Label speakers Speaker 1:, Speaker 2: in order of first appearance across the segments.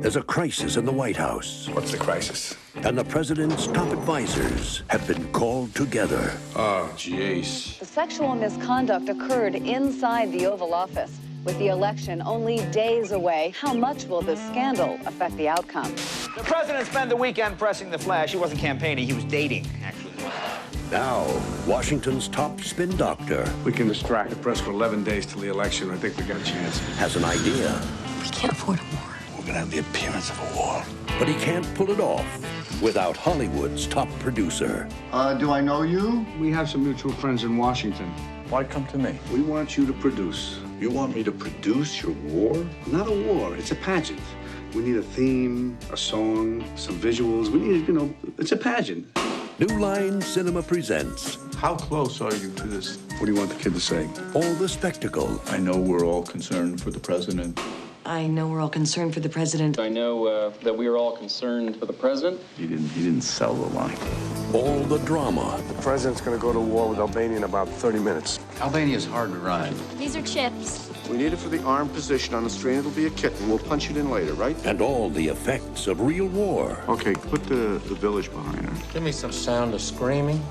Speaker 1: There's a crisis in the White House,
Speaker 2: What's the crisis?
Speaker 1: and the president's top advisors have been called together.
Speaker 2: Oh, jeez.
Speaker 3: The sexual misconduct occurred inside the Oval Office. With the election only days away, how much will this scandal affect the outcome?
Speaker 4: The president spent the weekend pressing the flash. He wasn't campaigning, he was dating, actually.
Speaker 1: Now, Washington's top spin doctor
Speaker 2: We can distract the press for 11 days till the election. I think we got a chance.
Speaker 1: has an idea,
Speaker 5: We can't afford a war.
Speaker 2: We're gonna have the appearance of a war.
Speaker 1: but he can't pull it off without Hollywood's top producer.
Speaker 6: Do I know you?
Speaker 2: We have some mutual friends in Washington.
Speaker 7: Why come to me?
Speaker 2: We want you to produce.
Speaker 7: You want me to produce your war?
Speaker 2: Not a war, it's a pageant. We need a theme, a song, some visuals. We need, it's a pageant.
Speaker 1: New Line Cinema presents
Speaker 7: How close are you to this?
Speaker 2: What do you want the kid to say?
Speaker 1: all the spectacle,
Speaker 7: I know we're all concerned for the president.
Speaker 5: I know we're all concerned for the president.
Speaker 8: I know that we are all concerned for the president.
Speaker 7: He didn't sell the line.
Speaker 1: all the drama,
Speaker 2: The president's gonna go to war with Albania in about 30 minutes.
Speaker 8: Albania's hard to ride.
Speaker 9: These are chips.
Speaker 6: We need it for the armed position on the screen. It'll be a kitten. We'll punch it in later, right?
Speaker 1: and all the effects of real war.
Speaker 2: Okay, put the village behind her.
Speaker 8: Give me some sound of screaming.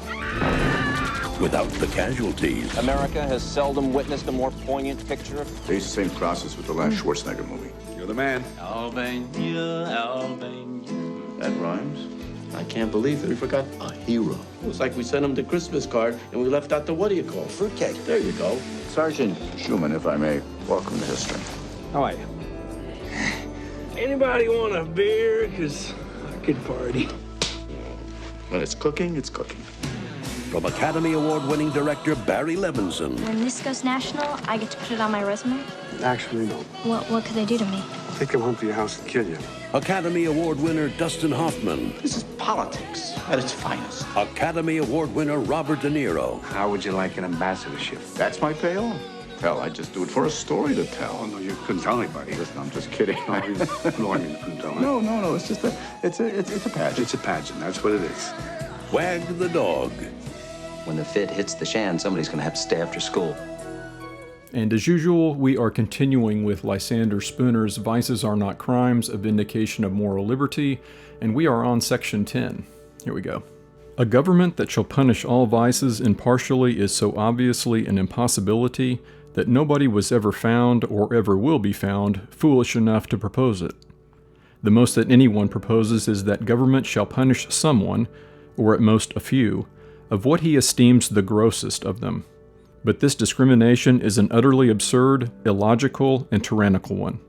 Speaker 1: Without the casualties,
Speaker 4: America has seldom witnessed a more poignant picture of
Speaker 7: They used the same process with the last Schwarzenegger movie.
Speaker 2: You're the man.
Speaker 8: Albania, Albania.
Speaker 7: That rhymes.
Speaker 8: I can't believe it. We forgot a hero. It was like we sent him the Christmas card and we left out the what do you call it? Fruitcake. There you go.
Speaker 7: Sergeant Schumann, if I may, welcome to history.
Speaker 2: How are you?
Speaker 10: Anybody want a beer? Because I could party.
Speaker 7: When it's cooking, it's cooking.
Speaker 1: from Academy Award-winning director Barry Levinson,
Speaker 9: When this goes national, I get to put it on my resume.
Speaker 2: Actually, no.
Speaker 9: What could they do to me?
Speaker 2: Take him home to your house and kill you.
Speaker 1: Academy Award winner Dustin Hoffman,
Speaker 8: This is politics at its finest.
Speaker 1: Academy Award winner Robert De Niro,
Speaker 2: How would you like an ambassadorship?
Speaker 7: That's my payoff. Hell, I just do it for a story to
Speaker 2: Oh,
Speaker 7: tell.
Speaker 2: no, you couldn't tell anybody.
Speaker 7: Listen, I'm just kidding.
Speaker 2: No, I mean, you couldn't tell me.
Speaker 7: No. It's just it's a pageant.
Speaker 2: It's a pageant. That's what it is.
Speaker 1: Wag the Dog.
Speaker 11: When the fit hits the shan, somebody's going to have to stay after school.
Speaker 12: And as usual, we are continuing with Lysander Spooner's Vices Are Not Crimes, a Vindication of Moral Liberty, and we are on Section 10. Here we go. A government that shall punish all vices impartially is so obviously an impossibility that nobody was ever found, or ever will be found, foolish enough to propose it. The most that anyone proposes is that government shall punish someone, or at most a few, of what he esteems the grossest of them. But this discrimination is an utterly absurd, illogical, and tyrannical one.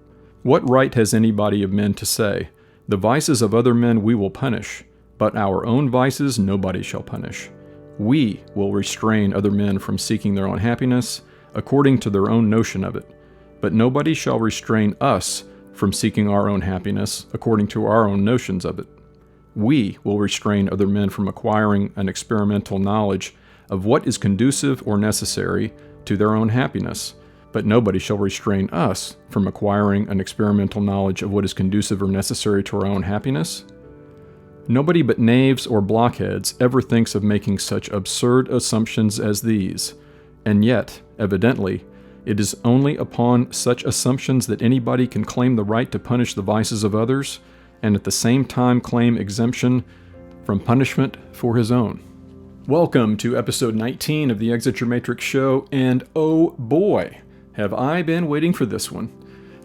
Speaker 12: What right has anybody of men to say, the vices of other men we will punish, but our own vices nobody shall punish? We will restrain other men from seeking their own happiness, according to their own notion of it, but nobody shall restrain us from seeking our own happiness, according to our own notions of it. We will restrain other men from acquiring an experimental knowledge of what is conducive or necessary to their own happiness, but nobody shall restrain us from acquiring an experimental knowledge of what is conducive or necessary to our own happiness. Nobody but knaves or blockheads ever thinks of making such absurd assumptions as these, and yet, evidently, it is only upon such assumptions that anybody can claim the right to punish the vices of others, and at the same time claim exemption from punishment for his own. Welcome to episode 19 of the Exit Your Matrix show, and oh boy, have I been waiting for this one.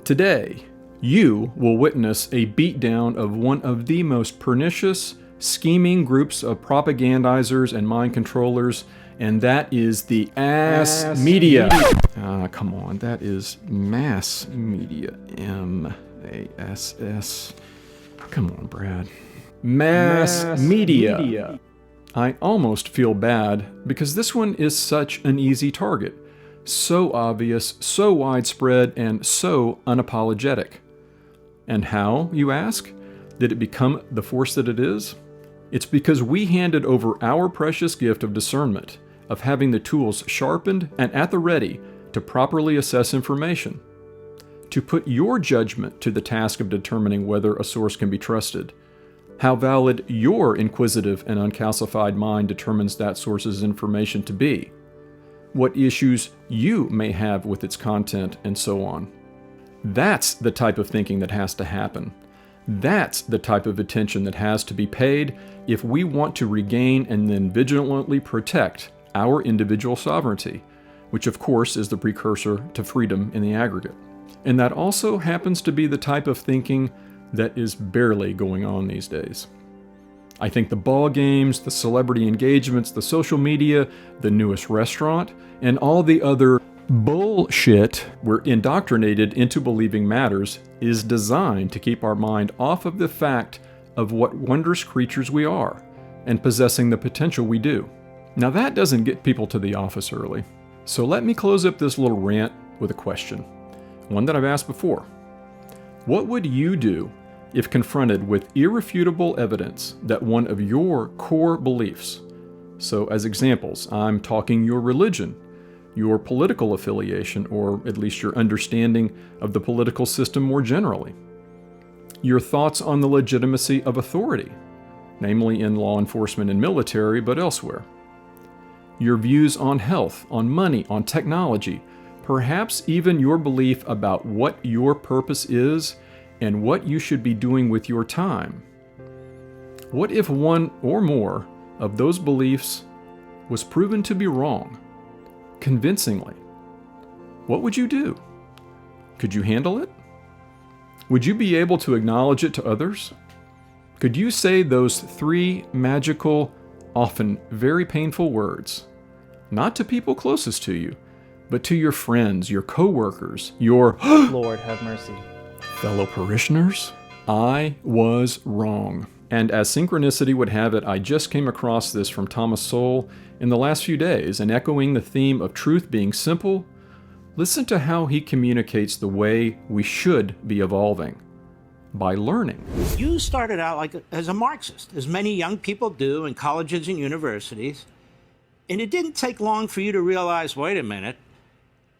Speaker 12: Today, you will witness a beatdown of one of the most pernicious, scheming groups of propagandizers and mind controllers, and that is the ass media. Come on, that is mass media. M-A-S-S. Come on, Brad. Mass media. I almost feel bad because this one is such an easy target. So obvious, so widespread, and so unapologetic. And how, you ask, did it become the force that it is? It's because we handed over our precious gift of discernment, of having the tools sharpened and at the ready to properly assess information, to put your judgment to the task of determining whether a source can be trusted, how valid your inquisitive and uncalcified mind determines that source's information to be, what issues you may have with its content, and so on. That's the type of thinking that has to happen. That's the type of attention that has to be paid if we want to regain and then vigilantly protect our individual sovereignty, which of course is the precursor to freedom in the aggregate. And that also happens to be the type of thinking that is barely going on these days. I think the ball games, the celebrity engagements, the social media, the newest restaurant, and all the other bullshit we're indoctrinated into believing matters is designed to keep our mind off of the fact of what wondrous creatures we are and possessing the potential we do. Now that doesn't get people to the office early. So let me close up this little rant with a question, one that I've asked before. What would you do if confronted with irrefutable evidence that one of your core beliefs, so as examples, I'm talking your religion, your political affiliation, or at least your understanding of the political system more generally, your thoughts on the legitimacy of authority, namely in law enforcement and military, but elsewhere, your views on health, on money, on technology, perhaps even your belief about what your purpose is and what you should be doing with your time. What if one or more of those beliefs was proven to be wrong, convincingly? What would you do? Could you handle it? Would you be able to acknowledge it to others? Could you say those three magical, often very painful words, not to people closest to you, but to your friends, your coworkers, your
Speaker 13: Lord have mercy,
Speaker 12: fellow parishioners? I was wrong. And as synchronicity would have it, I just came across this from Thomas Sowell in the last few days, and echoing the theme of truth being simple, listen to how he communicates the way we should be evolving. By learning.
Speaker 14: You started out as a Marxist, as many young people do in colleges and universities, and it didn't take long for you to realize, wait a minute,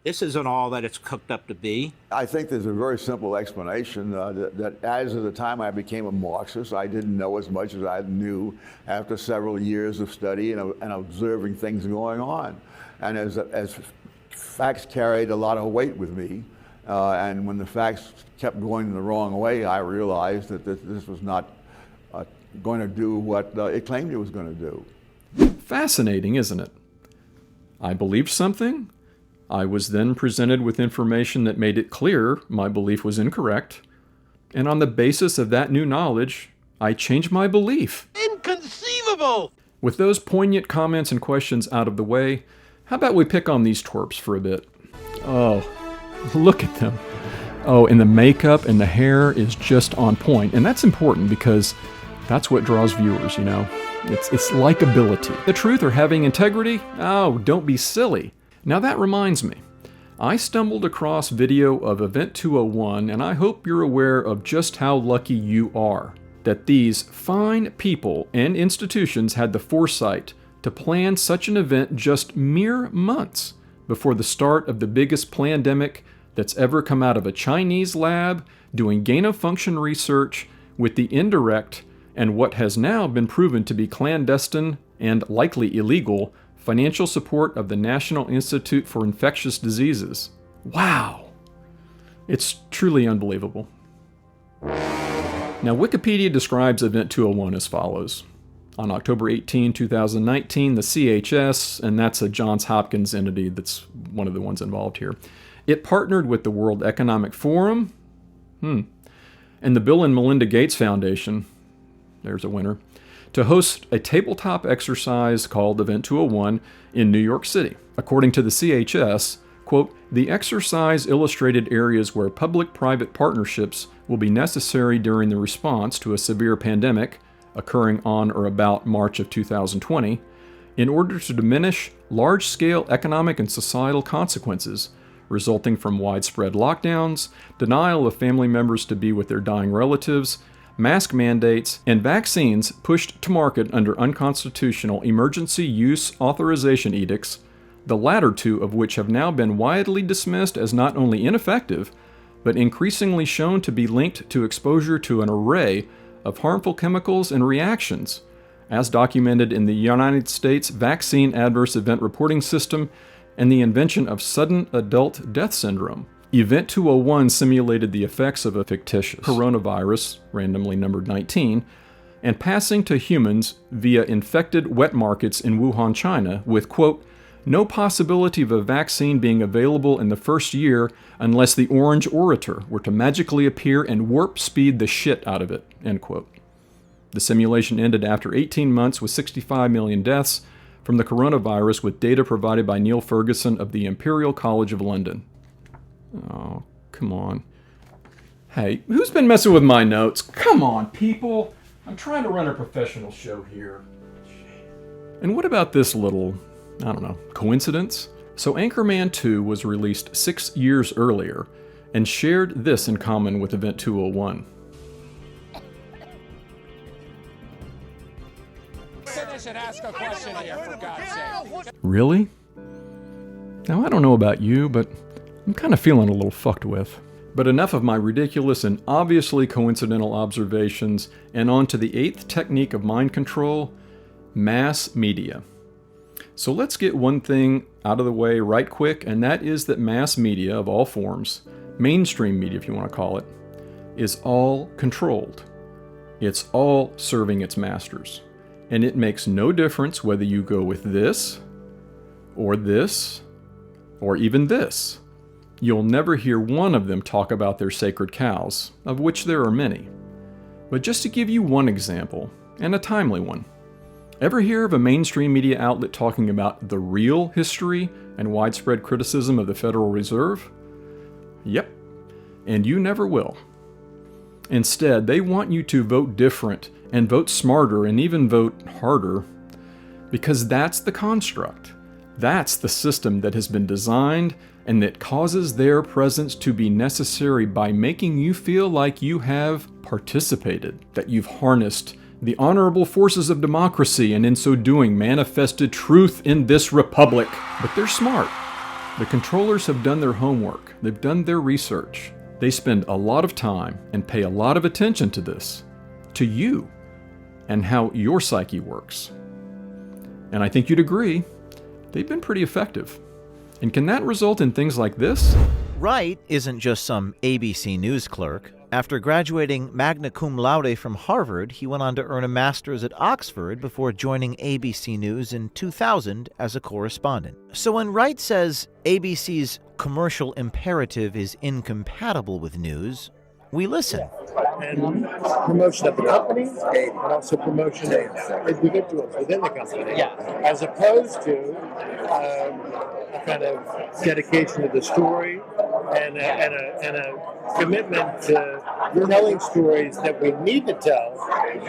Speaker 14: this isn't all that it's cooked up to be.
Speaker 15: I think there's a very simple explanation that as of the time I became a Marxist, I didn't know as much as I knew after several years of study and observing things going on. And as facts carried a lot of weight with me, and when the facts kept going the wrong way, I realized that this was not going to do what it claimed it was going to do.
Speaker 12: Fascinating, isn't it? I believed something. I was then presented with information that made it clear my belief was incorrect. And on the basis of that new knowledge, I changed my belief.
Speaker 14: Inconceivable!
Speaker 12: With those poignant comments and questions out of the way, how about we pick on these twerps for a bit? Oh, look at them. Oh, and the makeup and the hair is just on point. And that's important because that's what draws viewers, you know. It's likability. The truth or having integrity? Oh, don't be silly. Now that reminds me, I stumbled across video of Event 201, and I hope you're aware of just how lucky you are that these fine people and institutions had the foresight to plan such an event just mere months before the start of the biggest plandemic that's ever come out of a Chinese lab doing gain-of-function research with the indirect and what has now been proven to be clandestine and likely illegal financial support of the National Institute for Infectious Diseases. Wow! It's truly unbelievable. Now, Wikipedia describes Event 201 as follows. On October 18, 2019, the CHS, and that's a Johns Hopkins entity that's one of the ones involved here, it partnered with the World Economic Forum, and the Bill and Melinda Gates Foundation, there's a winner, to host a tabletop exercise called Event 201 in New York City. According to the CHS, quote, the exercise illustrated areas where public-private partnerships will be necessary during the response to a severe pandemic occurring on or about March of 2020 in order to diminish large-scale economic and societal consequences resulting from widespread lockdowns, denial of family members to be with their dying relatives, mask mandates, and vaccines pushed to market under unconstitutional emergency use authorization edicts, the latter two of which have now been widely dismissed as not only ineffective, but increasingly shown to be linked to exposure to an array of harmful chemicals and reactions, as documented in the United States Vaccine Adverse Event Reporting System and the invention of sudden adult death syndrome, Event 201 simulated the effects of a fictitious coronavirus, randomly numbered 19, and passing to humans via infected wet markets in Wuhan, China, with, quote, no possibility of a vaccine being available in the first year unless the Orange Orator were to magically appear and warp speed the shit out of it, end quote. The simulation ended after 18 months with 65 million deaths from the coronavirus, with data provided by Neil Ferguson of the Imperial College of London. Oh, come on. Hey, who's been messing with my notes? Come on, people. I'm trying to run a professional show here. And what about this little, I don't know, coincidence? So Anchorman II was released 6 years earlier and shared this in common with Event 201.
Speaker 13: Finish and ask a question here, for God's sake.
Speaker 12: Really? Now, I don't know about you, but I'm kind of feeling a little fucked with. But enough of my ridiculous and obviously coincidental observations, and on to the 8th technique of mind control, mass media. So let's get one thing out of the way right quick, and that is that mass media of all forms, mainstream media if you want to call it, is all controlled. It's all serving its masters. And it makes no difference whether you go with this, or even this. You'll never hear one of them talk about their sacred cows, of which there are many. But just to give you one example, and a timely one, ever hear of a mainstream media outlet talking about the real history and widespread criticism of the Federal Reserve? Yep, and you never will. Instead, they want you to vote different and vote smarter and even vote harder, because that's the construct. That's the system that has been designed and that causes their presence to be necessary by making you feel like you have participated, that you've harnessed the honorable forces of democracy and in so doing manifested truth in this republic. But they're smart. The controllers have done their homework. They've done their research. They spend a lot of time and pay a lot of attention to this, to you, and how your psyche works. And I think you'd agree, they've been pretty effective. And can that result in things like this?
Speaker 16: Wright isn't just some ABC News clerk. After graduating magna cum laude from Harvard, he went on to earn a master's at Oxford before joining ABC News in 2000 as a correspondent. So when Wright says ABC's commercial imperative is incompatible with news, we listen.
Speaker 17: And promotion of the company, and also promotion of individuals within the company, as opposed to a kind of dedication to the story and a commitment to telling stories that we need to tell,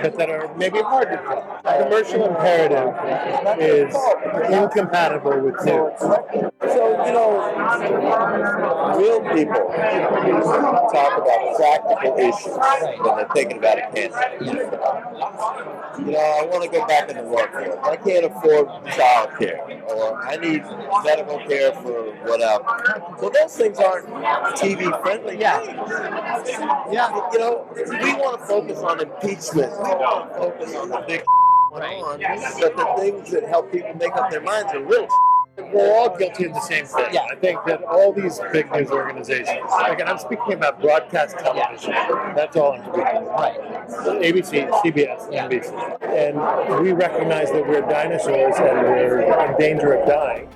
Speaker 17: but that are maybe hard to tell. The commercial imperative is incompatible with news.
Speaker 18: So, real people talk about practical issues when they're thinking about a candidate. I want to go back into workforce. I can't afford child care, or I need medical care for whatever. So those things aren't TV friendly. We want to focus on impeachment. We want to focus on the big on, but the things that help people make up their minds are little.
Speaker 17: We're all guilty of the same thing. I think that all these big news organizations, again, I'm speaking about broadcast television. That's all I'm speaking about. ABC, CBS, NBC. And we recognize that we're dinosaurs and we're in danger of dying.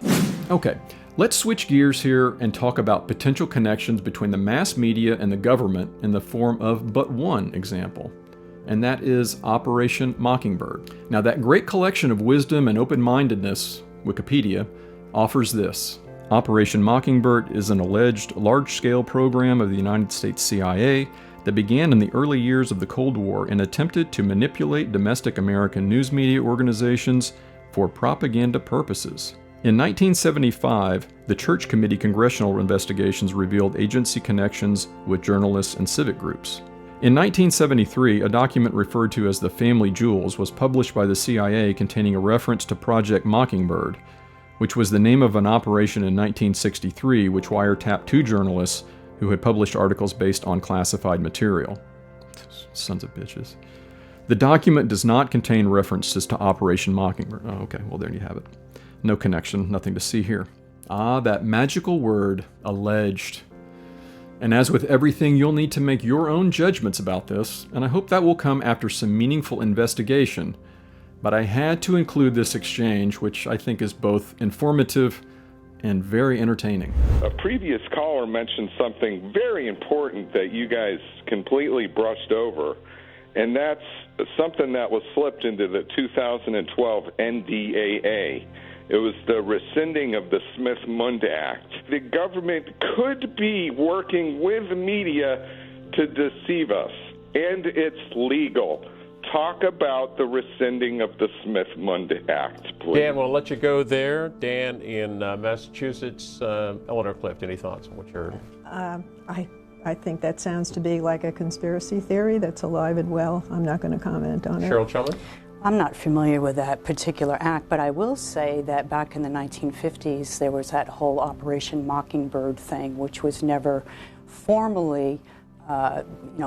Speaker 12: Okay, let's switch gears here and talk about potential connections between the mass media and the government in the form of but one example. And that is Operation Mockingbird. Now, that great collection of wisdom and open-mindedness, Wikipedia, offers this. Operation Mockingbird is an alleged large-scale program of the United States CIA that began in the early years of the Cold War and attempted to manipulate domestic American news media organizations for propaganda purposes. In 1975, the Church Committee congressional investigations revealed agency connections with journalists and civic groups. In 1973, a document referred to as the Family Jewels was published by the CIA containing a reference to Project Mockingbird, which was the name of an operation in 1963 which wiretapped 2 journalists who had published articles based on classified material. Sons of bitches. The document does not contain references to Operation Mockingbird. Oh, okay, well there you have it. No connection, nothing to see here. Ah, that magical word, alleged. And as with everything, you'll need to make your own judgments about this, and I hope that will come after some meaningful investigation. But I had to include this exchange, which I think is both informative and very entertaining.
Speaker 19: A previous caller mentioned something very important that you guys completely brushed over, and that's something that was slipped into the 2012 NDAA. It was the rescinding of the Smith-Mundt Act. The government could be working with the media to deceive us, and it's legal. Talk about the rescinding of the Smith-Mundt Act, please.
Speaker 20: Dan, we'll let you go there. Dan in Massachusetts. Eleanor Clift, any thoughts on what you heard?
Speaker 21: I think that sounds to be like a conspiracy theory that's alive and well. I'm not going to comment on it.
Speaker 20: Cheryl Chumlin?
Speaker 22: I'm not familiar with that particular act, but I will say that back in the 1950s, there was that whole Operation Mockingbird thing, which was never formally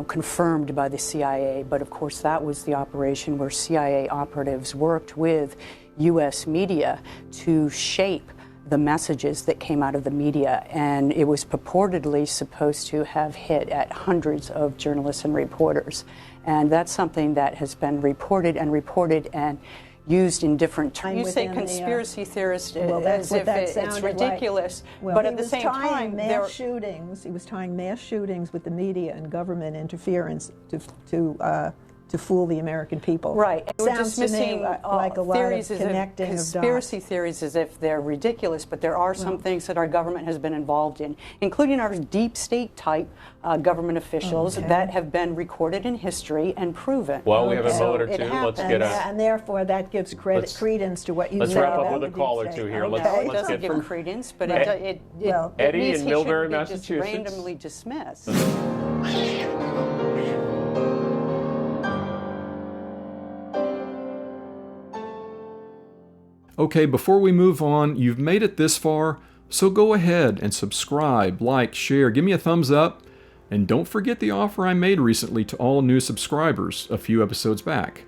Speaker 22: confirmed by the CIA, but of course that was the operation where CIA operatives worked with U.S. media to shape the messages that came out of the media, and it was purportedly supposed to have hit at hundreds of journalists and reporters. And that's something that has been reported and used in different terms. You say conspiracy theorist as if it's ridiculous, but at the same time,
Speaker 21: he was tying mass shootings with the media and government interference to fool the American people.
Speaker 22: Right.
Speaker 21: It
Speaker 22: We're
Speaker 21: sounds
Speaker 22: dismissing
Speaker 21: to me like a lot
Speaker 22: theories
Speaker 21: of connecting of dots.
Speaker 22: Conspiracy theories as if they're ridiculous, but there are some things that our government has been involved in, including our deep state type government officials that have been recorded in history and proven.
Speaker 20: Well, we have a moment or two. Let's get
Speaker 21: and therefore that gives credence to what you said.
Speaker 20: Let's wrap up with a call or two here.
Speaker 22: It doesn't give credence, but
Speaker 20: Eddie in Millbury, Massachusetts.
Speaker 22: Just randomly dismissed.
Speaker 12: Okay, before we move on, you've made it this far, so go ahead and subscribe, like, share, give me a thumbs up, and don't forget the offer I made recently to all new subscribers a few episodes back.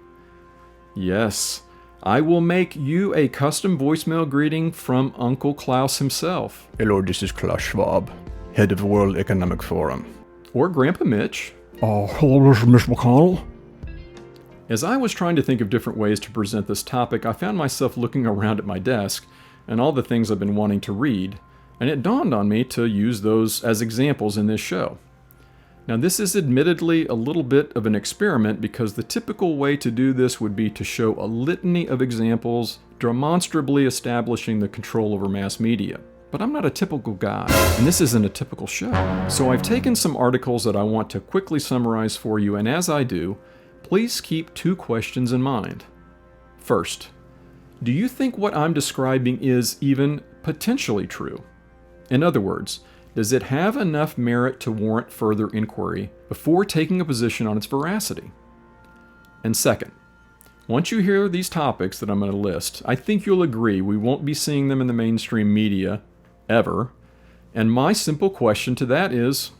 Speaker 12: Yes, I will make you a custom voicemail greeting from Uncle Klaus himself.
Speaker 23: Hello, this is Klaus Schwab, head of the World Economic Forum.
Speaker 12: Or Grandpa Mitch.
Speaker 23: Oh, hello, this is Mitch McConnell.
Speaker 12: As I was trying to think of different ways to present this topic, I found myself looking around at my desk and all the things I've been wanting to read, and it dawned on me to use those as examples in this show. Now, this is admittedly a little bit of an experiment because the typical way to do this would be to show a litany of examples demonstrably establishing the control over mass media. But I'm not a typical guy, and this isn't a typical show. So I've taken some articles that I want to quickly summarize for you, and as I do, please keep two questions in mind. First, do you think what I'm describing is even potentially true? In other words, does it have enough merit to warrant further inquiry before taking a position on its veracity? And second, once you hear these topics that I'm going to list, I think you'll agree we won't be seeing them in the mainstream media, ever. And my simple question to that is,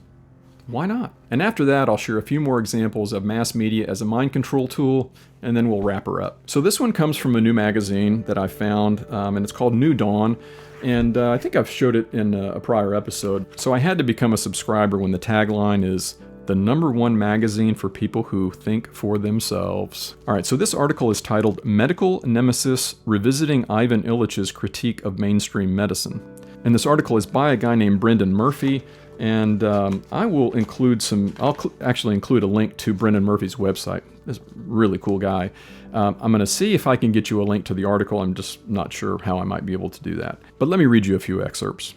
Speaker 12: why not? And after that, I'll share a few more examples of mass media as a mind control tool, and then we'll wrap her up. So this one comes from a new magazine that I found, and it's called New Dawn, and I think I've showed it in a prior episode. So I had to become a subscriber when the tagline is, the #1 magazine for people who think for themselves. All right, so this article is titled Medical Nemesis Revisiting Ivan Illich's Critique of Mainstream Medicine. And this article is by a guy named Brendan Murphy, and I will include I'll actually include a link to Brendan Murphy's website. This really cool guy. I'm going to see if I can get you a link to the article. I'm just not sure how I might be able to do that. But let me read you a few excerpts.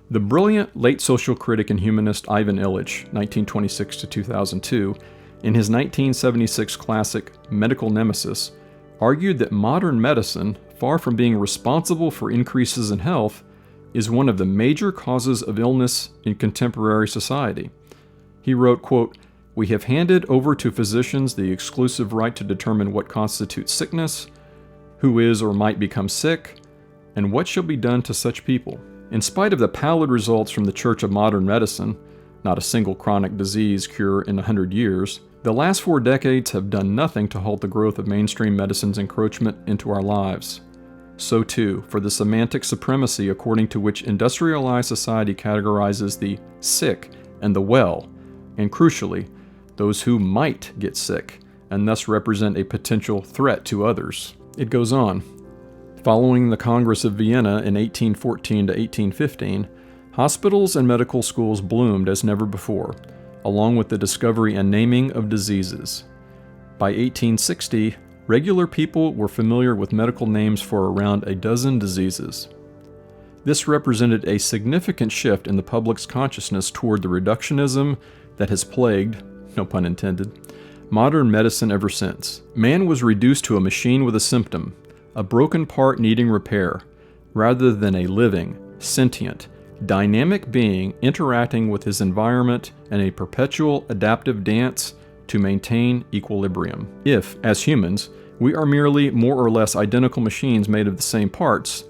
Speaker 12: The brilliant late social critic and humanist Ivan Illich, 1926 to 2002, in his 1976 classic Medical Nemesis, argued that modern medicine, far from being responsible for increases in health, is one of the major causes of illness in contemporary society. He wrote, quote, "We have handed over to physicians the exclusive right to determine what constitutes sickness, who is or might become sick, and what shall be done to such people. In spite of the pallid results from the Church of Modern Medicine, not a single chronic disease cure in 100 years, the last 4 decades have done nothing to halt the growth of mainstream medicine's encroachment into our lives. So too, for the semantic supremacy according to which industrialized society categorizes the sick and the well, and crucially, those who might get sick and thus represent a potential threat to others. It goes on. Following the Congress of Vienna in 1814 to 1815, hospitals and medical schools bloomed as never before, along with the discovery and naming of diseases. By 1860, regular people were familiar with medical names for around a dozen diseases. This represented a significant shift in the public's consciousness toward the reductionism that has plagued, no pun intended, modern medicine ever since. Man was reduced to a machine with a symptom, a broken part needing repair, rather than a living, sentient, dynamic being interacting with his environment in a perpetual adaptive dance to maintain equilibrium. If, as humans, we are merely more or less identical machines made of the same parts,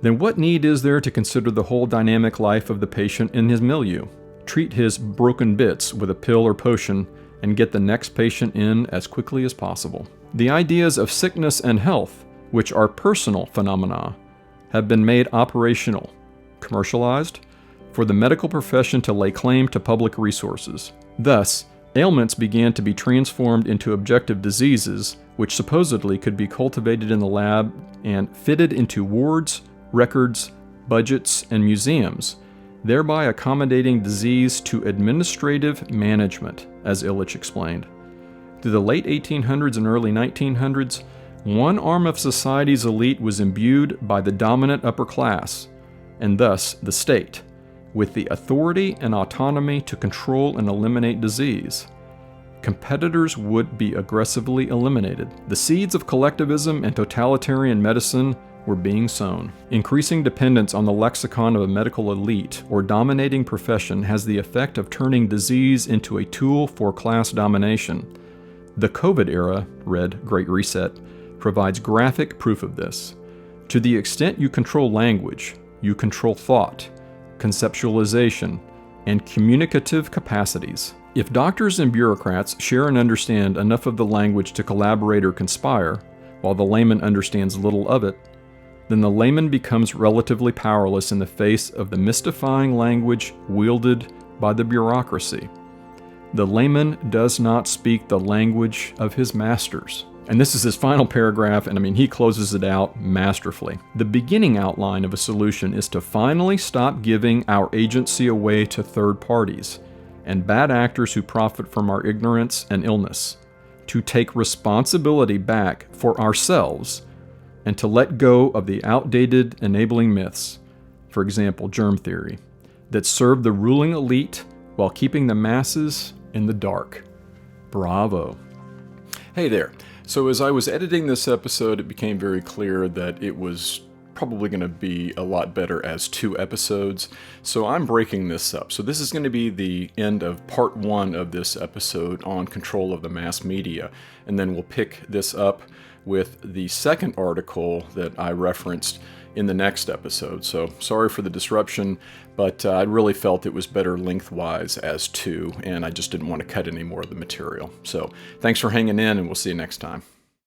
Speaker 12: then what need is there to consider the whole dynamic life of the patient in his milieu? Treat his broken bits with a pill or potion and get the next patient in as quickly as possible. The ideas of sickness and health, which are personal phenomena, have been made operational, commercialized, for the medical profession to lay claim to public resources. Thus, ailments began to be transformed into objective diseases, which supposedly could be cultivated in the lab and fitted into wards, records, budgets, and museums, thereby accommodating disease to administrative management, as Illich explained. Through the late 1800s and early 1900s, one arm of society's elite was imbued by the dominant upper class, and thus the state, with the authority and autonomy to control and eliminate disease. Competitors would be aggressively eliminated. The seeds of collectivism and totalitarian medicine were being sown. Increasing dependence on the lexicon of a medical elite or dominating profession has the effect of turning disease into a tool for class domination. The COVID era, read Great Reset, provides graphic proof of this. To the extent you control language, you control thought, conceptualization, and communicative capacities. If doctors and bureaucrats share and understand enough of the language to collaborate or conspire, while the layman understands little of it, then the layman becomes relatively powerless in the face of the mystifying language wielded by the bureaucracy. The layman does not speak the language of his masters. And this is his final paragraph, and he closes it out masterfully. The beginning outline of a solution is to finally stop giving our agency away to third parties and bad actors who profit from our ignorance and illness, to take responsibility back for ourselves, and to let go of the outdated enabling myths, for example, germ theory, that serve the ruling elite while keeping the masses in the dark. Bravo. Hey there. So as I was editing this episode, it became very clear that it was probably going to be a lot better as 2 episodes. So I'm breaking this up. So this is going to be the end of part 1 of this episode on control of the mass media. And then we'll pick this up with the second article that I referenced in the next episode. So sorry for the disruption, but I really felt it was better lengthwise as 2, and I just didn't want to cut any more of the material. So thanks for hanging in, and we'll see you next time.